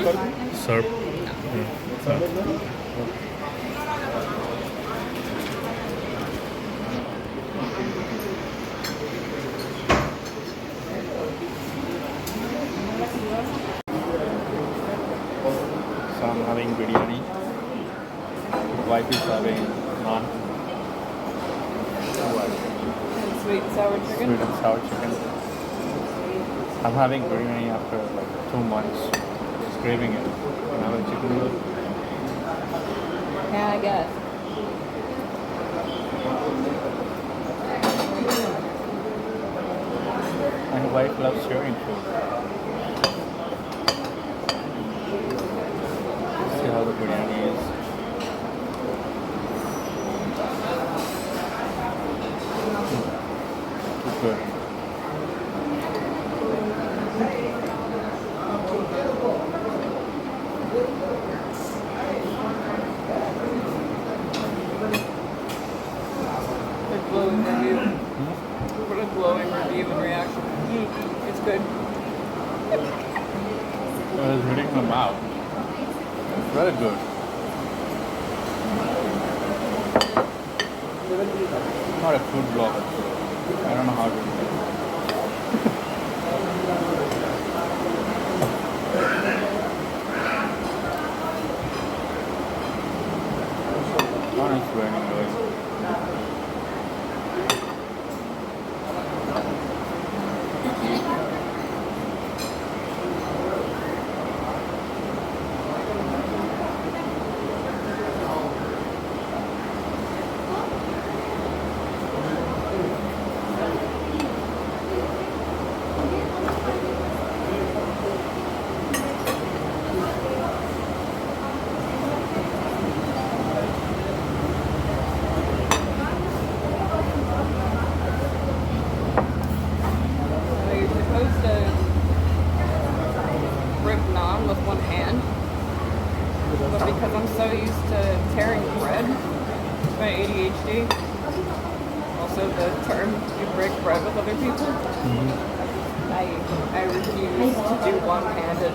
Serve. Serve. So I'm having biryani. Wife is having naan. Sweet and sour chicken. Sweet and sour chicken. I'm having biryani after like 2 months. Just craving it. And have a chicken noodle. Yeah, I guess. My wife loves sharing food. See how the biryani is. It's good. Glowing review. What a glowing review and reaction. It's good. I was hitting my mouth. It's very good. I'm not a food blogger, so I don't know how to do it. Oh, it's very good. You're supposed to rip naan with one hand, but because I'm so used to tearing bread, my ADHD, also the term you break bread with other people, I refuse to do one-handed.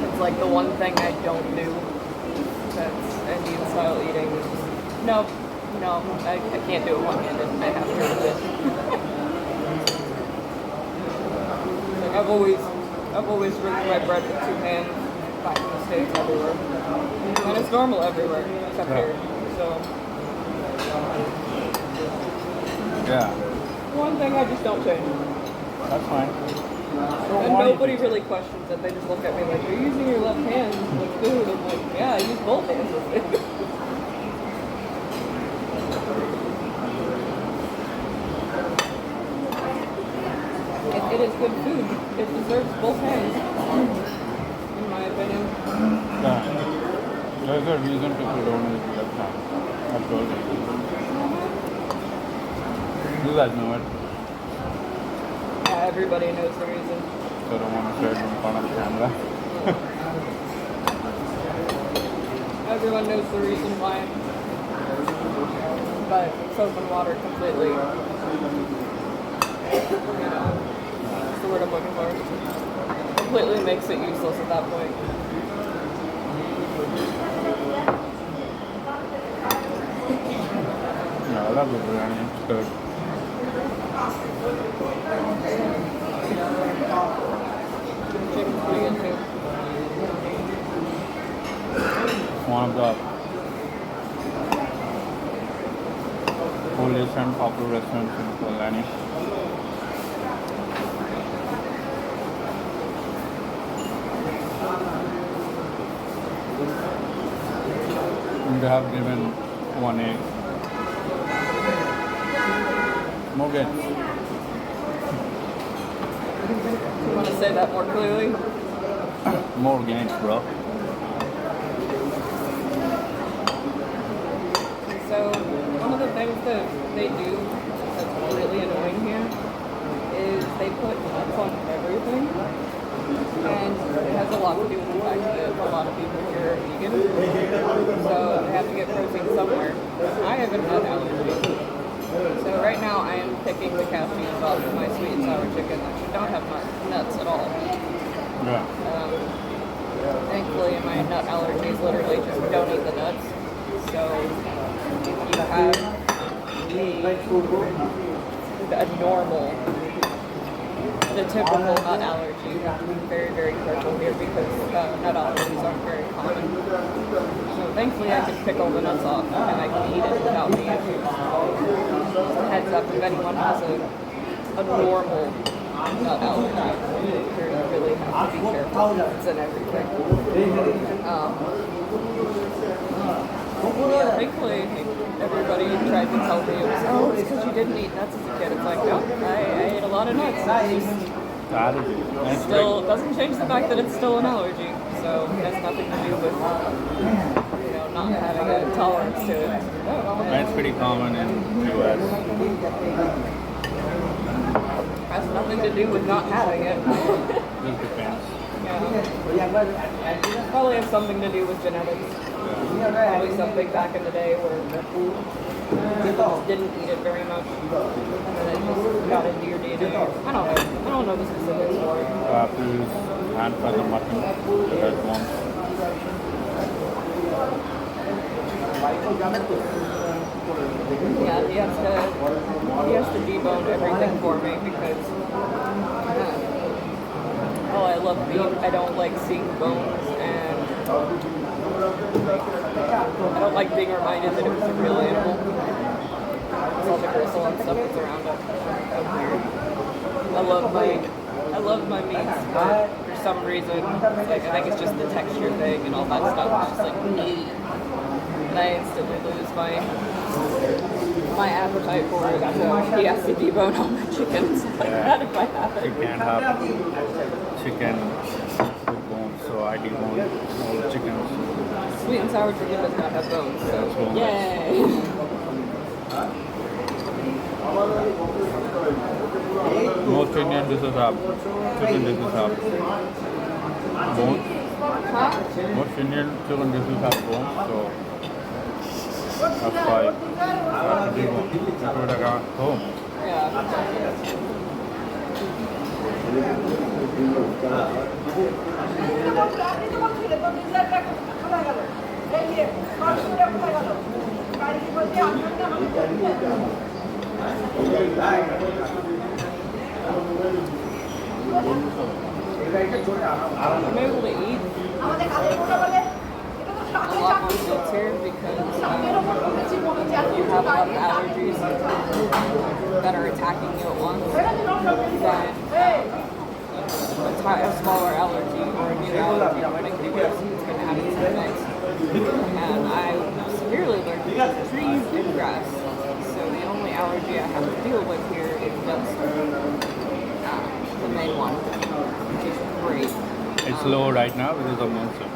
It's like the one thing I don't do that's Indian style eating. No, I can't do it one-handed. I have to do it. Like I've always ripped my bread with two hands back in the States everywhere. And it's normal everywhere except here. So Yeah, one thing I just don't change. that's fine. And nobody really questions it. They just look at me like, you're using your left hand with food. I'm like, yeah, I use both hands with food. It is good food. It deserves both hands, in my opinion. Yeah. There's a reason to put on his left hand. I've told you. You guys know it. Yeah, everybody knows the reason. So I don't want to say it in front of the camera. Everyone knows the reason why. But soap and water completely, what's the word I'm looking for? Completely makes it useless at that point. Yeah, I love the biryani. It's good. Chicken's pretty good too. One of the oldest and popular restaurants in Kolani. And they have given 1 egg. Mogget. You want to say that more clearly? More gains, bro. So, one of the things that they do that's really annoying here is they put nuts on everything. And it has a lot to do with the fact that a lot of people here are vegan. So they have to get protein somewhere. I haven't had allergies. So right now I am picking the cashews off of my sweet and sour chicken. don't have nuts at all. Yeah. Thankfully, my nut allergies literally just don't eat the nuts. So if you have a normal, the typical nut allergy, very, very careful here because nut allergies aren't very common. So thankfully I can pick all the nuts off and I can eat it without the issues. Just a heads up, if anyone has a normal nut allergy, you really have to be careful. It's in everything. Yeah, thankfully everybody tried to tell me it was, oh, it's because you didn't eat nuts as a kid. It's like, no, I ate a lot of nuts. It's just Allergy. still doesn't change the fact that it's still an allergy. So it has nothing to do with not having a tolerance to it. That's pretty common in US. Has nothing to do with not having it. Just depends. Yeah. Probably has something to do with genetics. Probably something back in the day where people just didn't eat it very much. And then it just got into your DNA. I don't know the specifics for it. Have to use hand for the mutton. That one. Yeah, he has to debone everything for me because I love meat. I don't like seeing bones, and I don't like being reminded that it was a real animal. It's all the gristle and stuff that's around it. I love my meats, but for some reason, I think it's just the texture thing and all that stuff. It's just like meat. And I instantly lose my appetite for it. So he has to debone all my chickens like that if I have it. You can't have chicken with bones, so I debone all the chickens. Sweet and sour chicken does not have bones, so Yeah, it's boneless. yay! Most Indian dishes have chicken dishes have bones. Huh? Most Indian chicken dishes have bones, so that's why I have to debone. That's what I got home. Yeah. I'm able to eat a lot more foods here because you have a lot of allergies that are attacking you at once than a smaller allergy or a new allergy when it can have its effects. And I'm severely allergic to trees and grass. So the only allergy I have to deal with here is just the main one, which is great. It's low right now because of monsoon.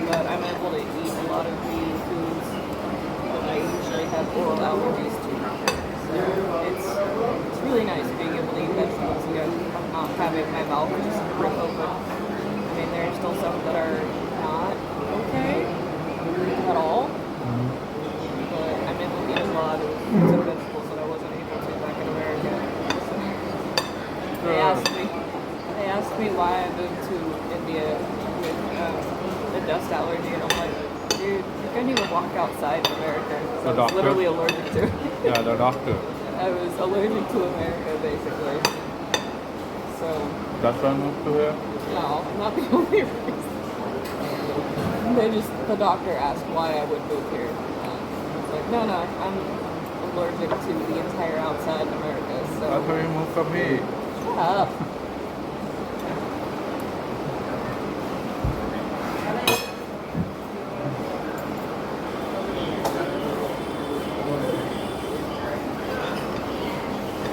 But I'm able to eat a lot of the foods that I usually have oral allergies to. So it's really nice being able to eat vegetables again. I'm not having my mouth just rip open. I mean, there are still some that are not okay at all. But I'm able to eat a lot of fruits and vegetables that I wasn't able to back in America. They asked me why I moved to India with a dust allergy, and I'm like, dude, you can't even walk outside in America. So I was literally allergic to it. Yeah, the doctor. I was allergic to America, basically. So. That's why I moved to here? No, not the only reason. The doctor asked why I would move here. I was like, no, I'm allergic to the entire outside America. So. That's why you moved from here. Shut up.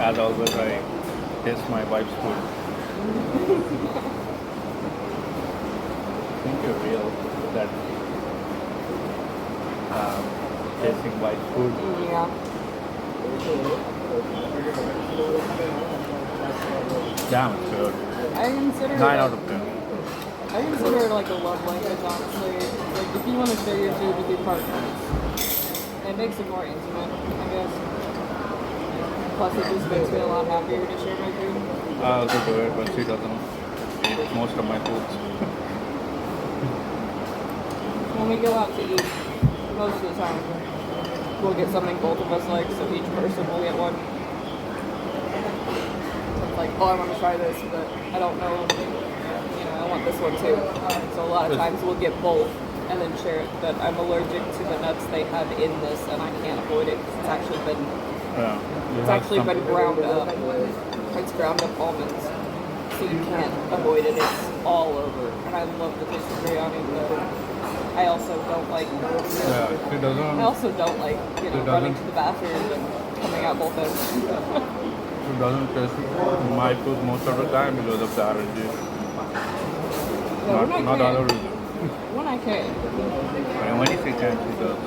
As always, I taste my wife's food. I think you're real that tasting wife's food. Yeah. Damn, it's good. I consider 9 out of 10. I consider it like a love language, honestly. Like, if you want to share your food with your partners, it makes it more intimate, I guess. Plus, it just makes me a lot happier to share my food. I also do it, but she doesn't eat most of my foods. When we go out to eat, most of the time, we'll get something both of us like, so each person will get one. So it's like, oh, I want to try this, but I don't know, I want this one too. So a lot of times we'll get both and then share it, but I'm allergic to the nuts they have in this, and I can't avoid it because it's actually been ground up. It's ground up almonds, so you can't avoid it. It's all over, and I love the taste of biryani, but I also don't like. She doesn't. I also don't like running to the bathroom and coming out both ends. She doesn't taste my food most of the time because of the allergies. Not other reasons. When I can. And when she can, she does.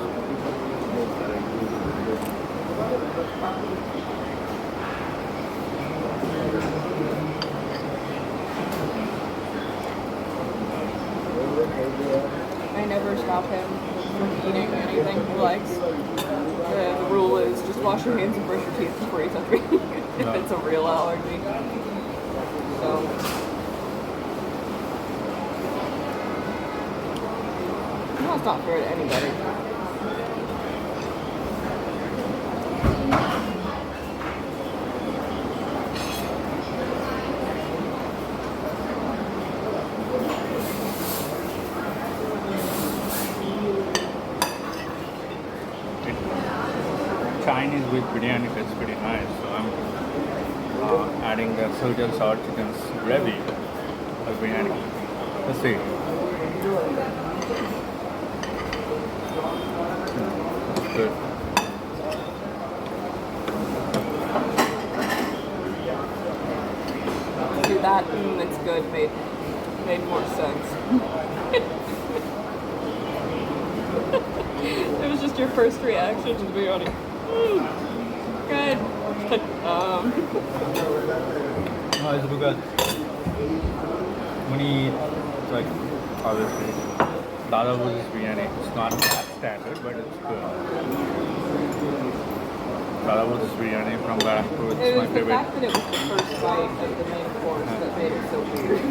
I never stop him from eating anything he likes. The rule is just wash your hands and brush your teeth before you touch me if it's a real allergy. So. No, it's not fair to anybody. Chinese with biryani tastes pretty nice, so I'm adding the sweet and sour chicken's gravy of biryani. Let's see. Good. Do that, it's good, made more sense. It was just your first reaction to the biryani. Good. No, it's because when you eat, like, obviously, Durga Puja biryani, it's not that standard, but it's good. Durga Puja biryani from Gorakhpur, it's It my was the favorite. fact that it was the first bite of the main course that made it so weird.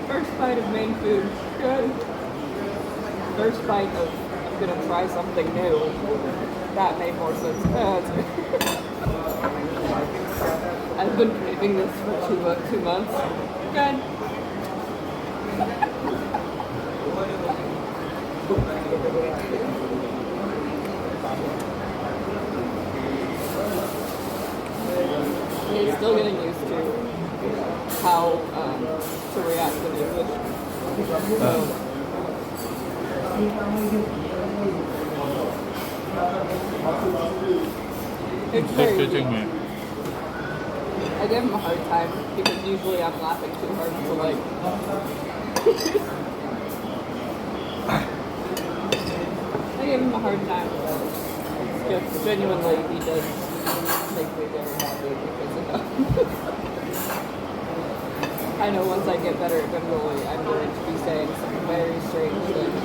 First bite of main food. Good. First bite of I'm gonna try something new. That made more sense. That's good. I've been craving this for 2 months. Good. He's still getting used to how to react in English. It's very teaching me. I give him a hard time because usually I'm laughing too hard to like. I give him a hard time. It's just genuinely he does make me very happy because of that. I know once I get better at Bengali, I'm going to be saying some very strange things.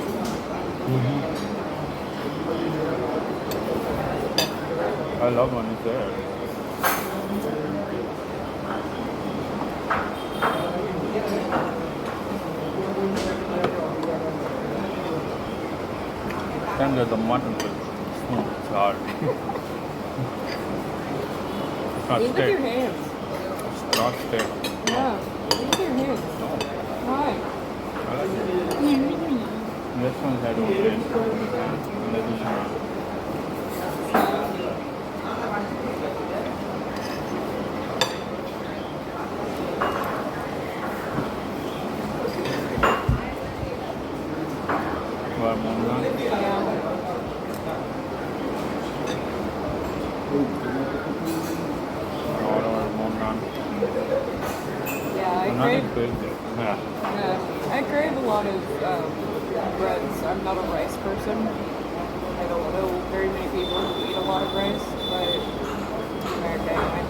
I love when it's there. Then there's the mutton with smooth, it's hard. It's not Eat with steak. your hands. It's not steak. Yeah, eat with your hands. Why? I like it. This one's I don't taste. And this is I crave a lot of breads. I'm not a rice person. I don't know very many people who eat a lot of rice, but in America anyway.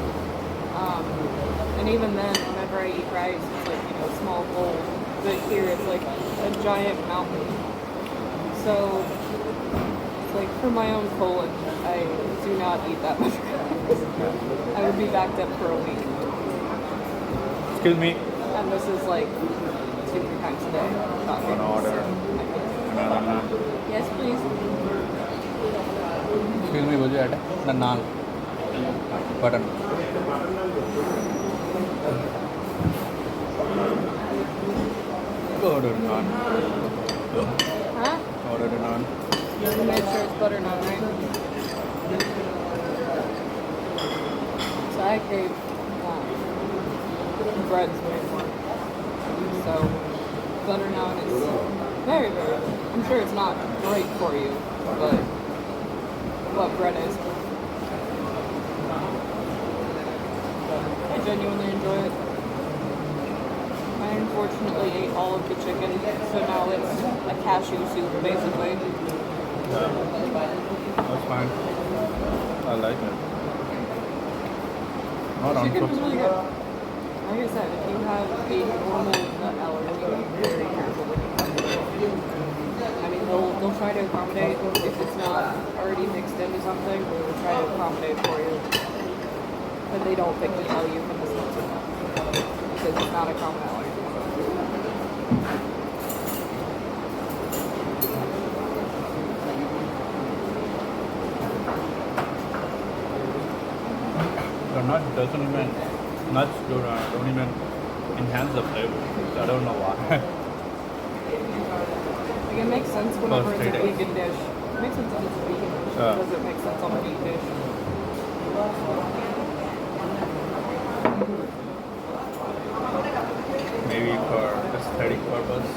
And even then, whenever I eat rice, it's like, a small bowl. But here it's like a giant mountain. So it's like for my own colon, I do not eat that much rice. I would be backed up for a week. Excuse me. And this is like 2-3 times a day. One order. Another naan. Yes, please. Excuse me, would you add the naan? Button. Order naan. Huh? Order the naan. You made sure it's butter naan, right? So I crave breads way more. So butter naan is very, very, I'm sure it's not great for you, but what bread is. I genuinely enjoy it. I unfortunately ate all of the chicken, so now it's a cashew soup, basically. Yeah. That's fine. I like it. Not on Chicken is top. really good. Like I said, if you have a normal nut allergy, be very careful when you have it. I mean, they'll try to accommodate. If it's not already mixed into something, they'll try to accommodate for you. But they don't think to tell you from the smell to because it's not a common allergy. The nut doesn't even, nuts don't even enhance the flavor. I don't know why. Like, it makes sense whenever it's a Frustrating. vegan dish. It makes sense if it's a vegan dish. Yeah. It doesn't make sense on a meat dish. Maybe for aesthetic purpose.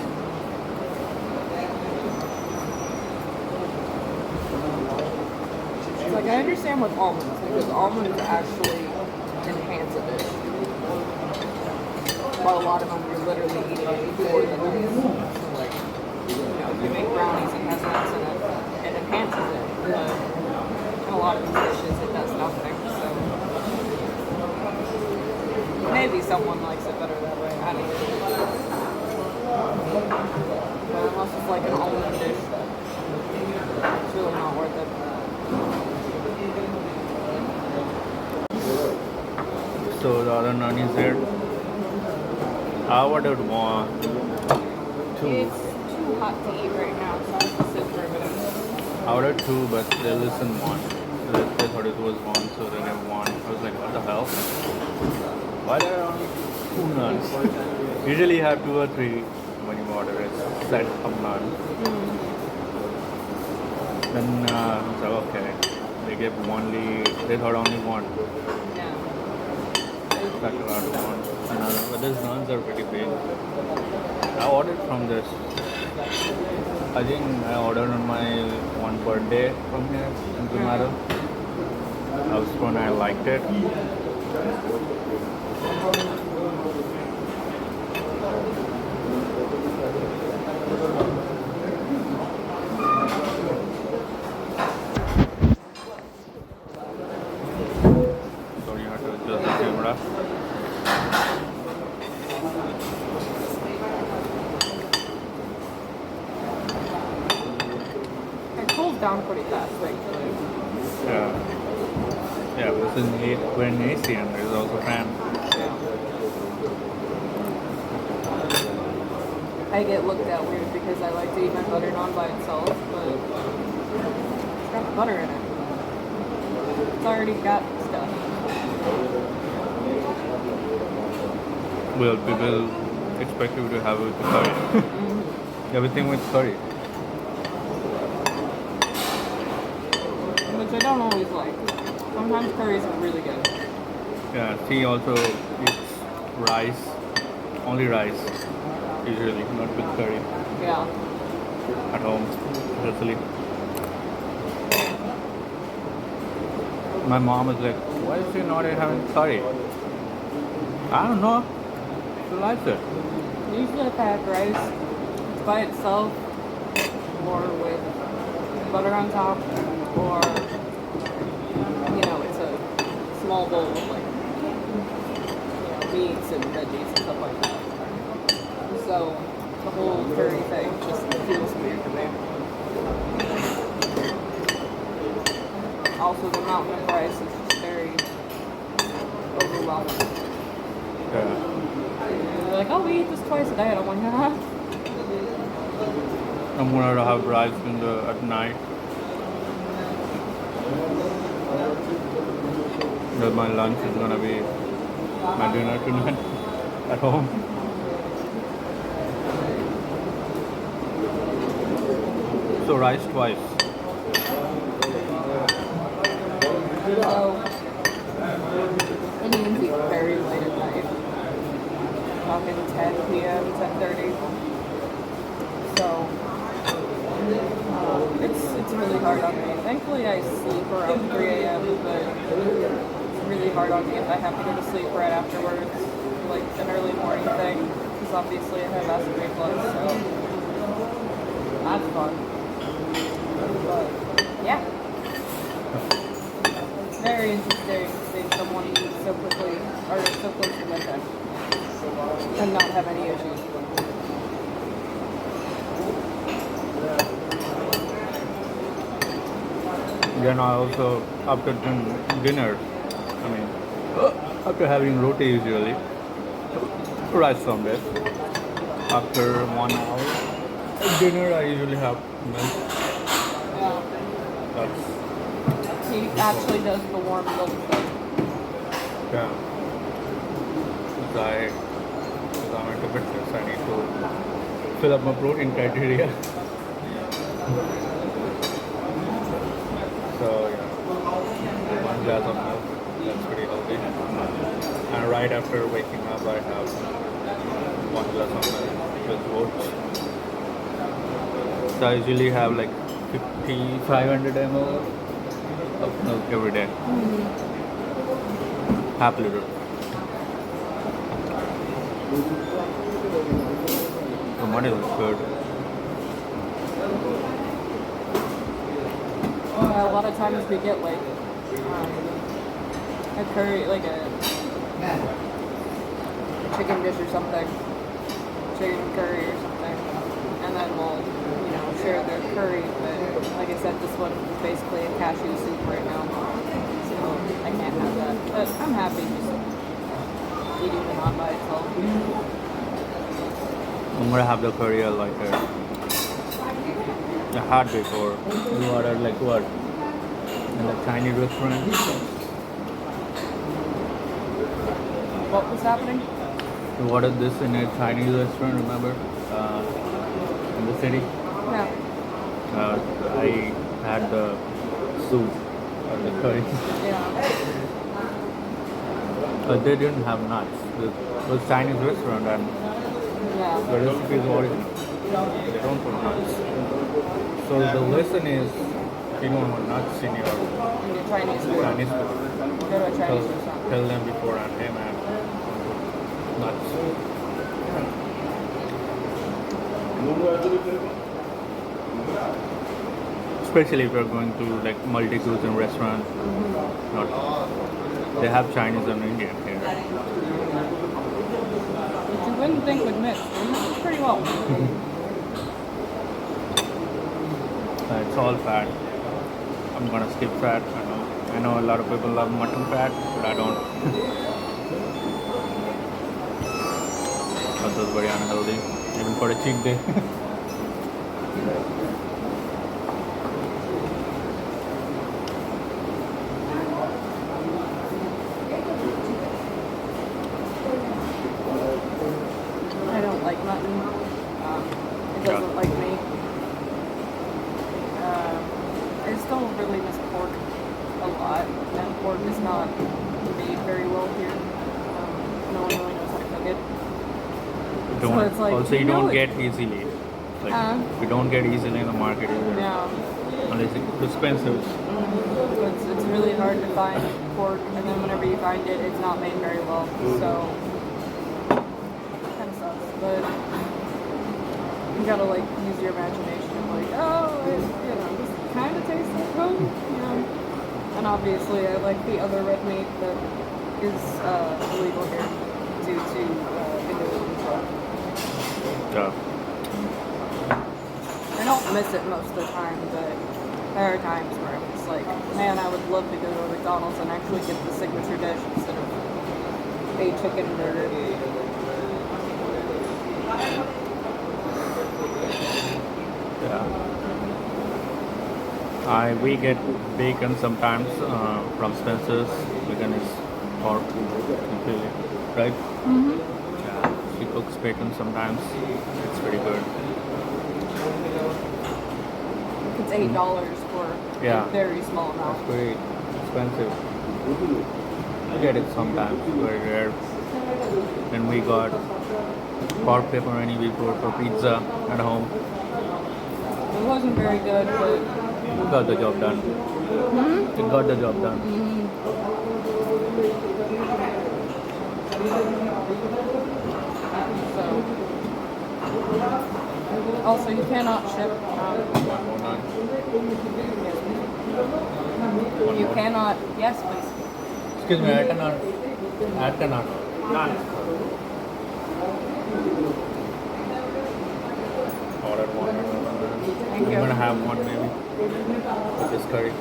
It's like, I understand with almonds, because almonds actually enhance a dish. While a lot of them you're literally eating it for the nuts. Like, if you make brownies, it has nuts in it. It enhances it. But in a lot of these dishes, it does nothing. So maybe someone likes it better that way. I don't know. But unless it's like an almond dish, it's really not worth it. So the other naan is there. I ordered one, two. It's too hot to eat right now, so I have to sit for a minute. I ordered two, but they listened one. They thought it was one, so they never one. I was like, what the hell? Why are there only two naans? Usually you have 2 or 3 when you order a set of naan. Then I was like, okay. They gave only, they thought only one. Yeah. That's a lot of one. Another, but these naans are pretty big. I ordered from this. I think I ordered on my one birthday from here in Zomato. That was when I liked it. So you have to adjust the camera. It cools down pretty fast, actually. Yeah. Yeah, this is when AC and there's also fan. I get looked at weird because I like to eat my butter naan by itself, but it's got butter in it. It's already got stuff. Well, people expect you to have it with the curry. Everything with curry. Which I don't always like. Sometimes curries are really good. Yeah, she also eats rice, only rice, usually, not with curry, Yeah. at home, especially. My mom is like, why is she not having curry? I don't know. She likes it. Usually if I have rice, it's by itself, or with butter on top, or, it's a small bowl of like, meats and veggies and stuff like that. So the whole curry thing just feels weird to me. mountain of rice is just very overwhelming. Yeah. They're like, oh, we eat this twice a day. And I'm like, huh? I'm gonna have rice at night. But my lunch is gonna be my dinner tonight at home. So rice twice. So, and you can eat very late at night. Talking 10 p.m., 10:30. So, it's really hard on me. Thankfully, I sleep around 3 a.m., but it's really hard on me if I have to go to sleep right afterwards, like an early morning thing, because obviously I have acid reflux, so that's fun. But, yeah. It's very interesting seeing someone eat so quickly, or so close to bedtime, and not have any issues. Then I also, after dinner, after having roti usually, rice on this. After 1 hour dinner, I usually have milk. Yeah. That's, He actually does the warm milk thing. yeah. Because I'm into fitness, I need to fill up my protein criteria. So yeah, 1 glass of milk, that's pretty healthy. And right after waking up, I have 1 glass of milk with oats. So I usually have like 500 ml of milk every day. Half liter. The money looks good. A lot of times we get like a curry, like a chicken dish or something, chicken curry or something, and then we'll, share their curry. But like I said, this one is basically a cashew soup right now, so I can't have that. But I'm happy just eating the not by itself. I'm gonna have the curry I like it. I had before. We ordered like what? In a Chinese restaurant. What was happening? We ordered this in a Chinese restaurant, remember? In the city. Yeah. I had the soup or the curry. Yeah. But they didn't have nuts. It was Chinese restaurant and Yeah. the recipe is original. They don't put nuts. So the lesson is you don't want nuts in your In your Chinese food. Chinese food. Go to a Chinese restaurant. Tell them beforehand, hey man, nuts. Especially if you're going to like multi-cuisine restaurant, not they have Chinese and Indian here. Which you wouldn't think would mix. It mixes pretty well. It's all fat. I'm gonna skip fat. I know a lot of people love mutton fat, but I don't. But that's very unhealthy, even for a cheat day. I don't like mutton. It doesn't like me. I still really miss pork a lot, and pork is not made very well here. No one really knows how to cook it. Don't, So it's like, also, you you know don't it- get easily. Like you don't get easily in the market either, Yeah. unless it's expensive. It's really hard to find pork, and then whenever you find it, it's not made very well. So it kind of sucks. But you gotta like use your imagination of like, oh, this kind of tastes like home, And obviously, I like the other red meat that is illegal here due to illegal control. Yeah. I don't miss it most of the time, but There are times where I'm just like, man, I would love to go to a McDonald's and actually get the signature dish instead of a chicken burger. Yeah. We get bacon sometimes from Spencer's. Bacon is pork completely, right? Mm-hmm. Yeah. She cooks bacon sometimes. It's pretty good. It's $8 for Yeah. a very small amount. It's pretty expensive. We get it sometimes, very rare. And we got pork pepperoni we brought for pizza at home. It wasn't very good, but It got the job done. It got the job done. so. Also, you cannot ship. One more naan. You cannot. Yes, please. Excuse me, add a naan. Add a naan. Naan. Order one. Thank I'm you. gonna have one maybe with this curry.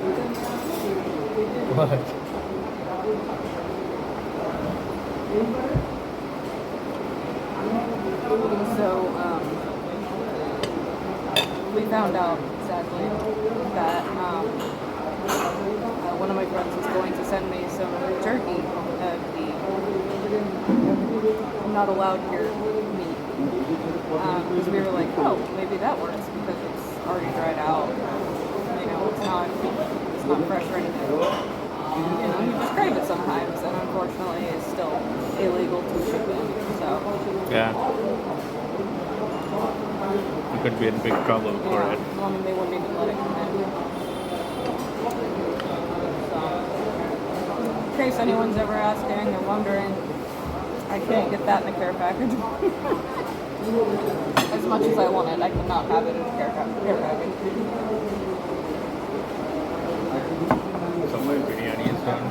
What? So, we found out, sadly, that one of my friends was going to send me some jerky of the not allowed here meat. Because we were like, oh, maybe that works because it's already dried out. You know, it's not fresh or anything. You know, you just crave it sometimes, and unfortunately, it's still illegal to ship in. So. Yeah. You could be in big trouble for Yeah, it. well, I mean, they wouldn't even let it come in. So, in case anyone's ever asking or wondering, I can't get that in a care package. As much as I want it, I cannot have it in a care package. So my biryani is done.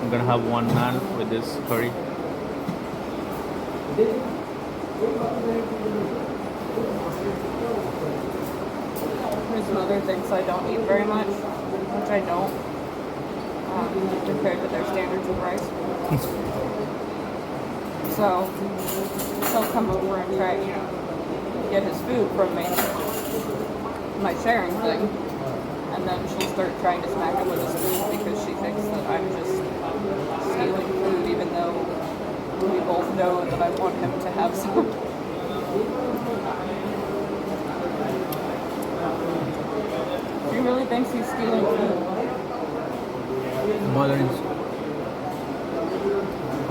I'm gonna have one naan with this curry. There's some other things I don't eat very much, which I don't, compared to their standards of rice. So, he'll come over and try, get his food from me, my sharing thing, and then she'll start trying to smack him with his food because she thinks that I'm just stealing food, even though we both know that I want him to have some. She really thinks he's stealing food.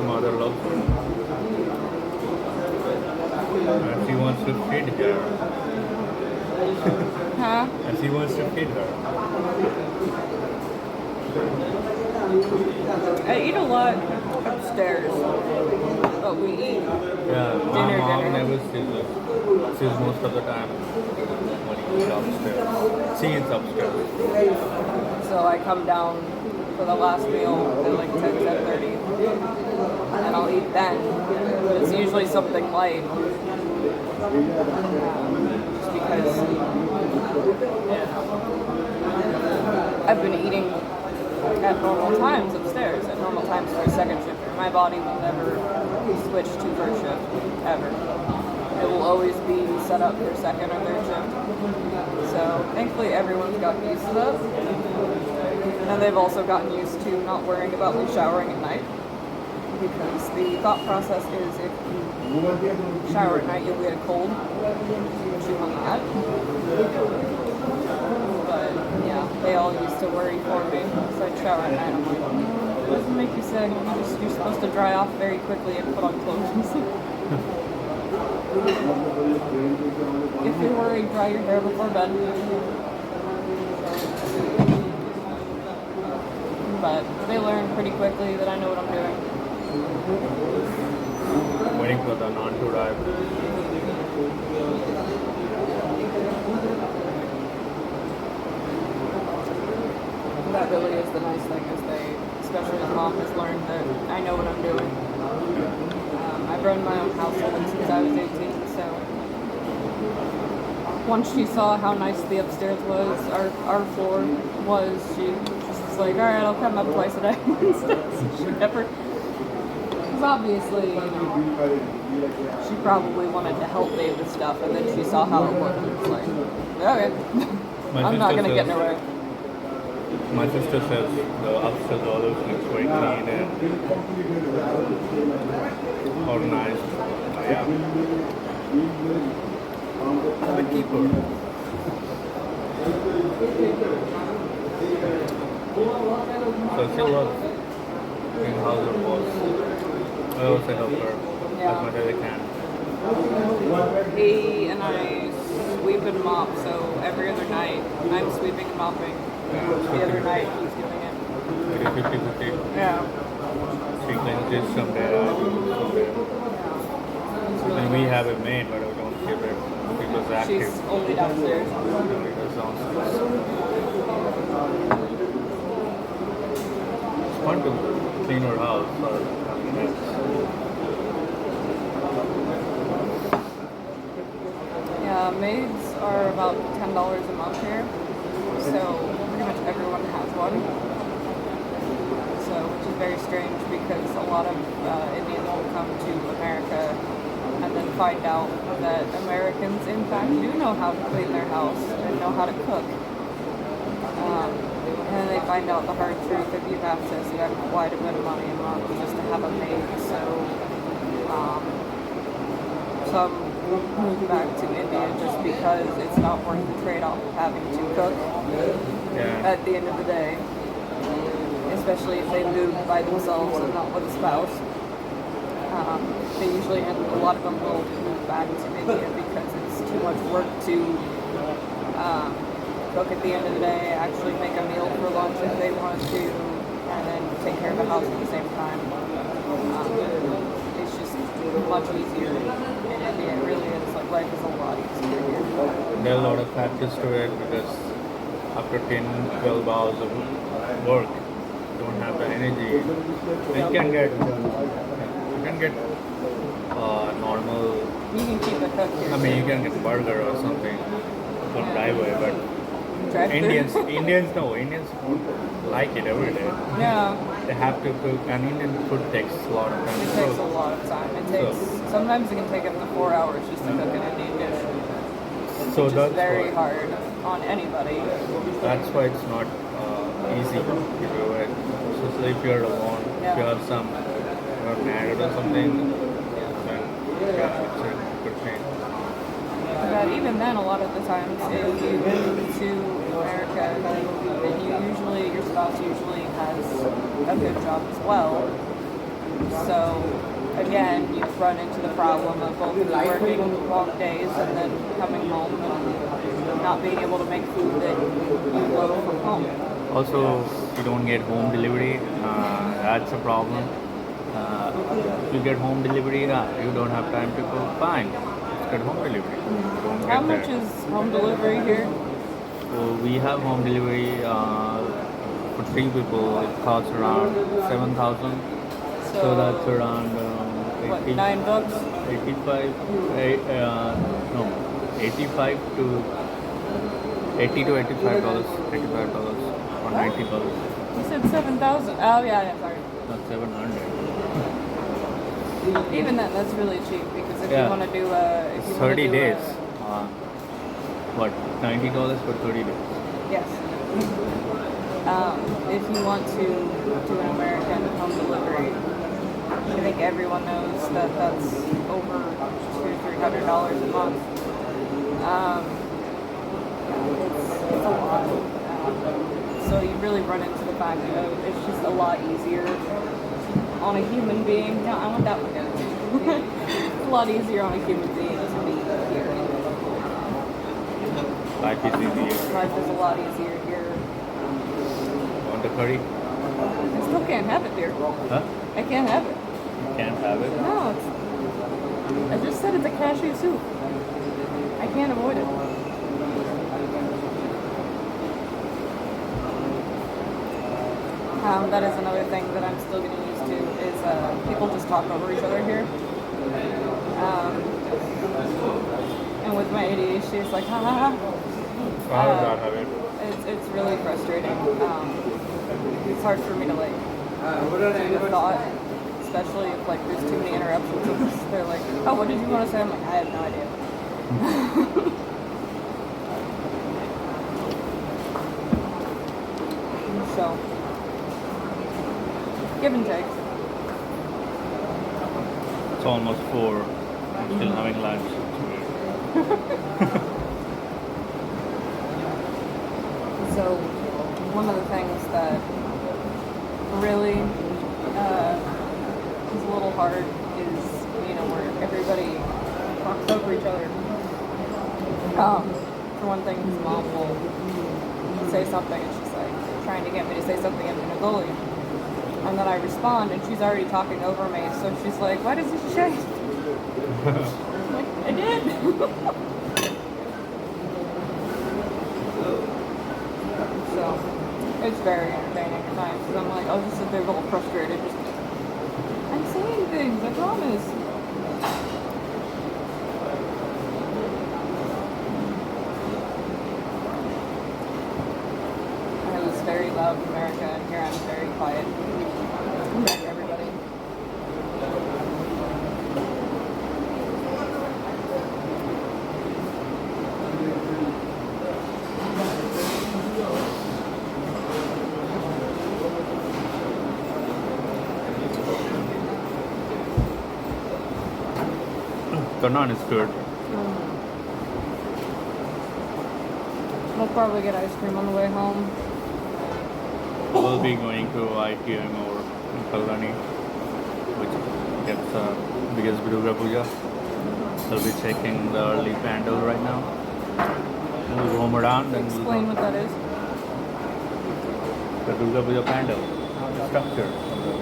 Mother loves her. And she wants to feed her. Huh? And she wants to feed her. I eat a lot upstairs, but we eat Yeah, my mom never steals. Steals most of the time when you eat upstairs. She eats upstairs. So I come down for the last meal at like 10:30, and I'll eat then. But it's usually something light, just because I've been eating at normal times upstairs, at normal times for a second shifter. My body will never switch to first shift, ever. It will always be set up for second or third shift. So thankfully everyone's gotten used to that. And they've also gotten used to not worrying about me showering at night. Because the thought process is if you shower at night, you'll get a cold, which you will not. But yeah, they all used to worry for me. So I'd shower at night. I'm like, it doesn't make you sick. You're supposed to dry off very quickly and put on clothes. If you're worried, dry your hair before bed. But they learn pretty quickly that I know what I'm doing. Waiting for the naan to arrive. That really is the nice thing, is they, especially his mom, has learned that I know what I'm doing. I've run my own household since I was 18, so once she saw how nice the upstairs was, our floor was, she was like, all right, I'll come up twice a day instead. So she never, because obviously, you know, she probably wanted to help me with stuff, and then she saw how it worked, and was like, okay, I'm not going to get in her way. My sister says the upstairs always looks very clean and organized. Yeah. I'm a keeper. So she loves being household boss. I also help her as much as I can. He and I sweep and mop, so every other night I'm sweeping and mopping. The other night he's doing it. 50-50. Yeah. She cleans this someday, I do someday. And we have a maid, but I don't keep it because active. She's only downstairs. Only does downstairs. It's fun to clean her house or having pets. Yeah, maids are about $10 a month here, so pretty much everyone has one. So, which is very strange because a lot of Indians will come to America and then find out that Americans, in fact, do know how to clean their house and know how to cook. And then they find out the hard truth that you have to spend quite a bit of money a month just to have a maid. So, some move back to India just because it's not worth the trade-off of having to cook at the end of the day. Especially if they move by themselves and not with a spouse. They usually, and a lot of them will move back to India because it's too much work to cook at the end of the day, actually make a meal for lunch if they want to, and then take care of the house at the same time. It's just much easier in India. It really is. Like, life is a lot easier here. There are a lot of factors to it because after 10-12 hours of work, you don't have the energy. You can get normal. You can keep it cooked here. I mean, you can get a burger or something from driveway, but Indians don't like it every day. Yeah. They have to cook, and Indian food takes a lot of time. It takes a lot of time. It takes sometimes it can take up to 4 hours just to cook an Indian dish. So which that's is very why, hard on anybody. That's why it's not easy to do it. Especially if you're alone, if you have you're married or something, then it's a good thing. But even then, a lot of the times, if you move to America, then your spouse usually has a good job as well. So again, you run into the problem of both of you working long days and then coming home and not being able to make food that you love from home. Also, you don't get home delivery. That's a problem. If you get home delivery, you don't have time to cook. Fine, let's get home delivery. Don't How get much there. is home delivery here? So we have home delivery for 3 people. It costs around 7,000. So that's around What, 80, $9? 85, no, 85 to 80 to 85 dollars, $85 or $90. You said 7,000. Oh yeah, sorry. Not 700. Even then, that's really cheap because if you Yeah. want to do It's 30 days. What, $90 for 30 days? Yes. If you want to do an American home delivery, I think everyone knows that that's over $200-300 a month. It's a lot. So you really run into the fact that it's just a lot easier on a human being. No, I want that one. It's a lot easier on a human being to be here. Life is easier. Life is a lot easier here. Want the curry? I still can't have it here. Huh? I can't have it. You can't have it? No, I just said it's a cashew soup. I can't avoid it. That is another thing that I'm still getting used to is people just talk over each other here. And with my ADHD, it's like, ha ha ha. I have that habit. It's really frustrating. It's hard for me to like do the thought, especially if like there's too many interruptions. They're like, oh, what did you want to say? I'm like, I have no idea. So, give and take. It's almost 4. I'm still having lunch. So, one of the things that really is a little hard is, where everybody talks over each other. For one thing, his mom will say something and she's like trying to get me to say something in Mongolian. And then I respond and she's already talking over me, so she's like, why does he say? I'm like, I did. So, it's very entertaining at times, because I'm like, I'll just sit there a little frustrated, just, I'm saying things, I promise. I was very loud in America, and here I'm very quiet. I'm back to everybody. Karnan is good. We'll probably get ice cream on the way home. We'll be going to ITM or in Kalani, which gets biggest Durga Puja. We'll be checking the early pandal right now. We'll roam around and Explain what that is. the Durga Puja pandal, the structure.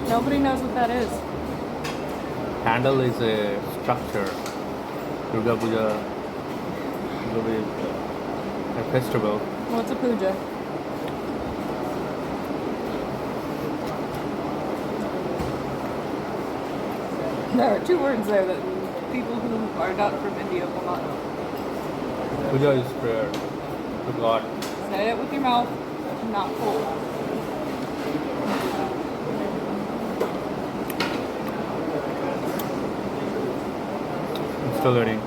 Nobody knows what that is. Pandal is a structure. Durga Puja will be a festival. What's a puja? There are 2 words there that people who are not from India will not know. Puja is prayer to God. Say it with your mouth, not full. I'm still learning.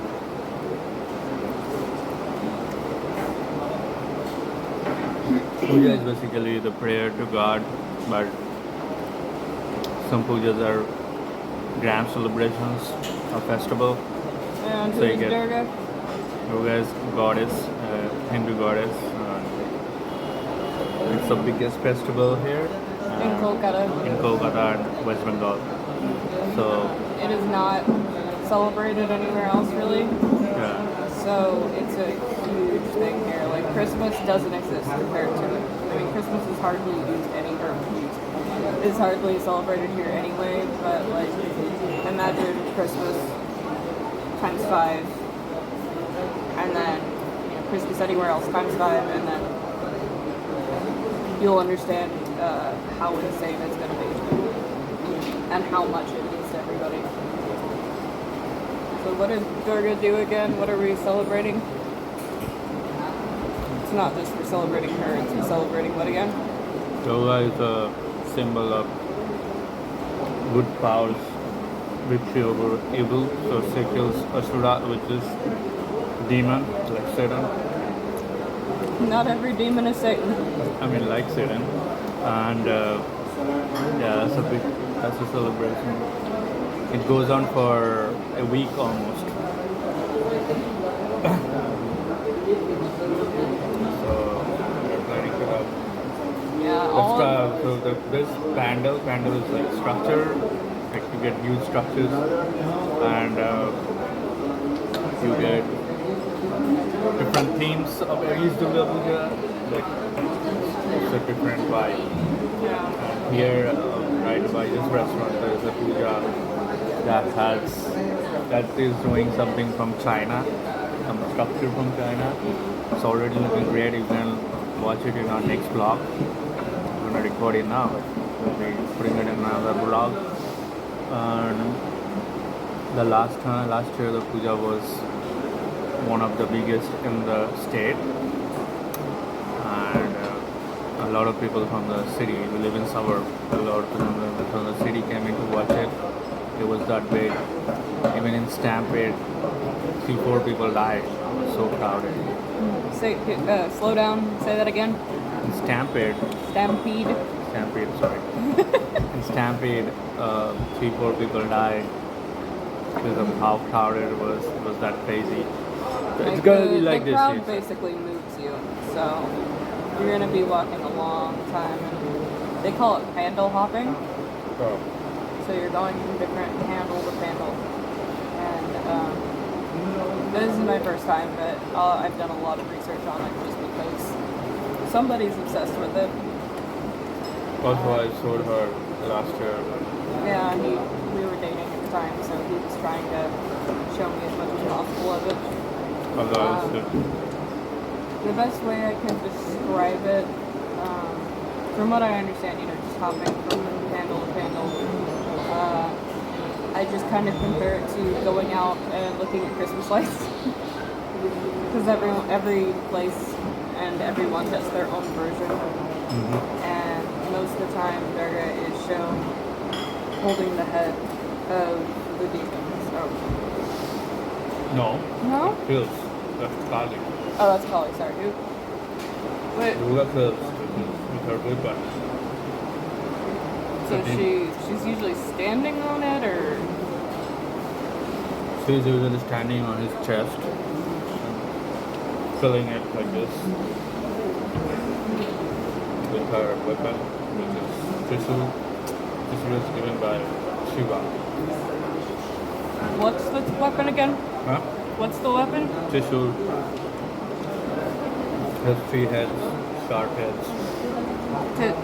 Puja is basically the prayer to God, but some pujas are grand celebrations, a festival. And So who you is get- Durga? Durga is goddess, Hindu goddess. It's the biggest festival here In Kolkata. in Kolkata and West Bengal. So It is not celebrated anywhere else, really. yeah, So it's a huge thing here. Like Christmas doesn't exist compared to it. I mean, Christmas is hardly used is hardly celebrated here anyway. But like, imagine Christmas times 5, and then Christmas anywhere else times 5, and then you'll understand how insane it's going to be and how much it means to everybody. So what does Durga do again? What are we celebrating? It's not just for celebrating her, it's for celebrating what again? Durga is a symbol of good powers, victory over evil. So she kills Asura, which is demon, like Satan. Not every demon is Satan. I mean, like Satan. And yeah, that's a celebration. It goes on for a week almost. So we're planning to have Yeah, all of, this pandal is like structure, like you get huge structures, and you get different themes of each Durga Puja, like it's a different vibe. yeah. And here, right by this restaurant, there is a puja that is doing something from China, some structure from China. It's already looking great. You can watch it in our next vlog. We're gonna record it now. We'll be putting it in another vlog. And the last year the puja was one of the biggest in the state, and a lot of people from the city. We live in suburb. A lot of people from the city came in to watch it. It was that big. Even in Stampede, 3-4 people died. It was so crowded. Say, slow down. Say that again. In Stampede, Stampede. sorry. In Stampede, 3-4 people died because of how crowded it was. It was that crazy. So it's gonna be like the this. crowd It's- basically moves you, so you're gonna be walking a long time. And they call it handle hopping. Oh. So you're going from different handle to handle. And this is my first time, but I've done a lot of research on it just because somebody's obsessed with it. Also, I showed her last year. Yeah, we were dating at the time, so he was trying to show me as much as possible of it. The best way I can describe it, from what I understand, just hopping from handle to handle, I just kind of compare it to going out and looking at Christmas lights. Because every place and everyone has their own version. And most of the time, Durga is shown holding the head of the demon. So. No. No? Pills. That's Kali. Oh, that's Kali, sorry. Wait, Durga pills with her weapon. so she's usually standing on it, or? She's usually standing on his chest, filling it like this with her weapon, which is Trishul. Trishul is given by Shiva. What's the weapon again? Huh? What's the weapon? Trishul has 3 heads, sharp heads.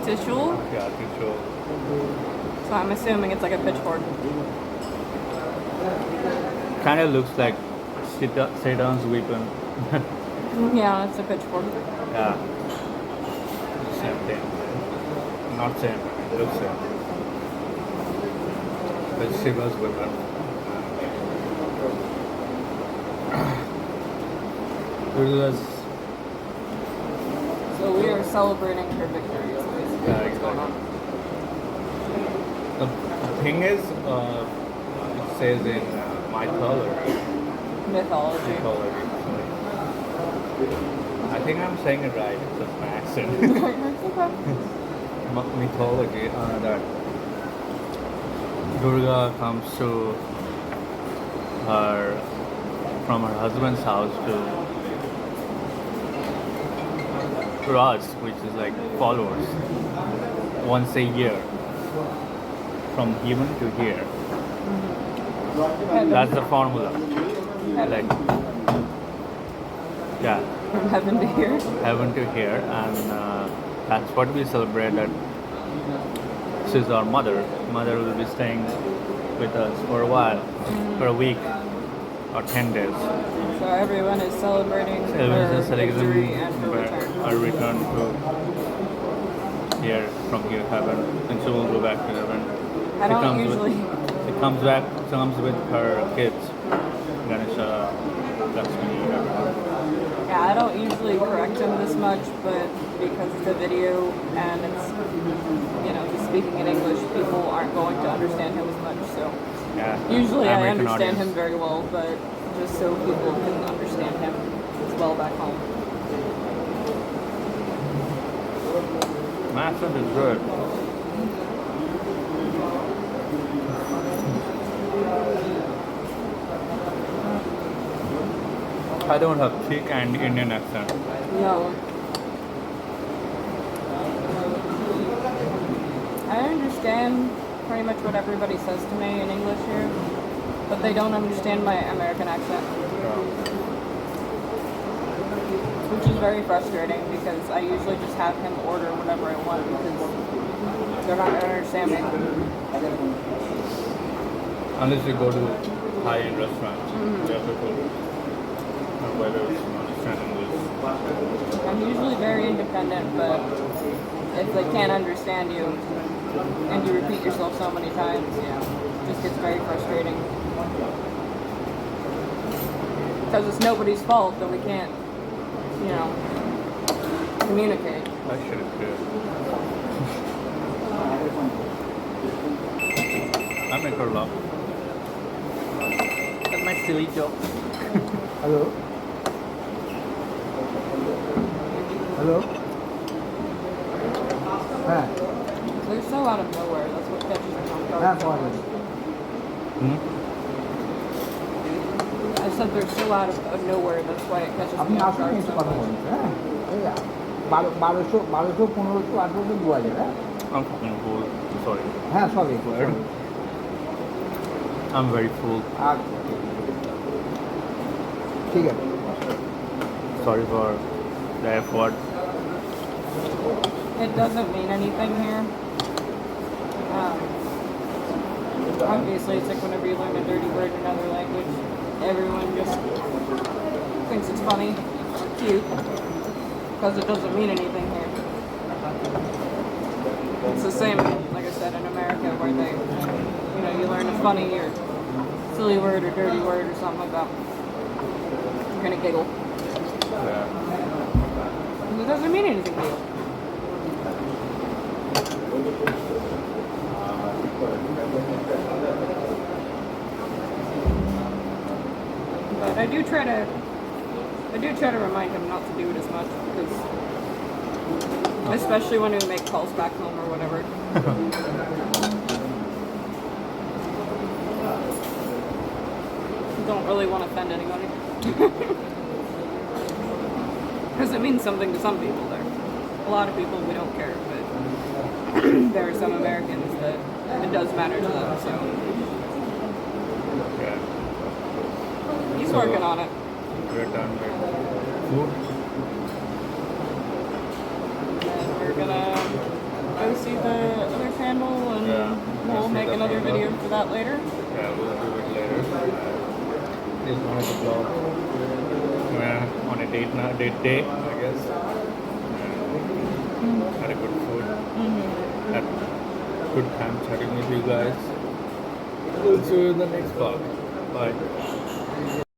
Tishul? Yeah, Trishul. So I'm assuming it's like a pitchfork. Kind of looks like Satan's weapon. Yeah, it's a pitchfork. Yeah. Same thing. Not same, it looks same. It's Shiva's weapon. So we are celebrating her victory, is basically Yeah, what's going on. The thing is, it says in mythology. Mythology. I think I'm saying it right. It's just my accent. Okay. Mythology that Durga comes to her from her husband's house to us, which is like followers, once a year, from heaven to here. That's the formula. Like, yeah, From heaven to here. heaven to here, and that's what we celebrate. That she's our mother. Mother will be staying with us for a while, for a week or 10 days. So everyone is celebrating Everyone her is celebrating victory and her return. our return to here, from here, heaven, and she will go back to heaven. I don't usually. She comes back. Comes with her kids, Ganesha, Lakshmi, everyone. Yeah, I don't usually correct him this much, but because it's a video and it's, he's speaking in English, people aren't going to understand him as much. So Yeah. usually I American understand audience. him very well, but just so people can understand him as well back home. My accent is good. I don't have thick and Indian accent. No. I understand pretty much what everybody says to me in English here, but they don't understand my American accent, which is very frustrating because I usually just have him order whatever I want because they're not going to understand me. Unless you go to high-end restaurants, where people whether understand English. I'm usually very independent, but if they can't understand you and you repeat yourself so many times, it just gets very frustrating. because it's nobody's fault that we can't, you know, communicate. I should have cleared. I make her laugh. That's my silly joke. Hello hello হ্যাঁ They're so out of nowhere. That's what catches me off guard. হ্যাঁ পাওয়া যাবে Hmm? I said they're so out of nowhere. That's why it catches আপনি me off আসুন guard এসে so কথা much. বলুন হ্যাঁ এই 1200 1500 1800 2000 হ্যাঁ I'm fucking full. Sorry. হ্যাঁ সবই I'm very full. আচ্ছা ঠিক আছে Sorry for the F word. It doesn't mean anything here. Obviously, it's like whenever you learn a dirty word in another language, everyone just thinks it's funny or cute because it doesn't mean anything here. It's the same, like I said, in America where they, you know, you learn a funny or silly word or dirty word or something like that. You're gonna giggle. Yeah. It doesn't mean anything to you. But I do try to remind him not to do it as much because, especially when we make calls back home or whatever. Don't really want to offend anybody. Because it means something to some people there. A lot of people, we don't care, but there are some Americans that it does matter to them, so Yeah. he's So- working on it. We're done with food. And we're gonna go see the other candle and Yeah, we'll see make the another candle. video for that later. Yeah, we'll do it later. This one is a vlog. We're on a date day, I guess. Had a good food. Had good time chatting with you guys. We'll see you in the next vlog. Bye.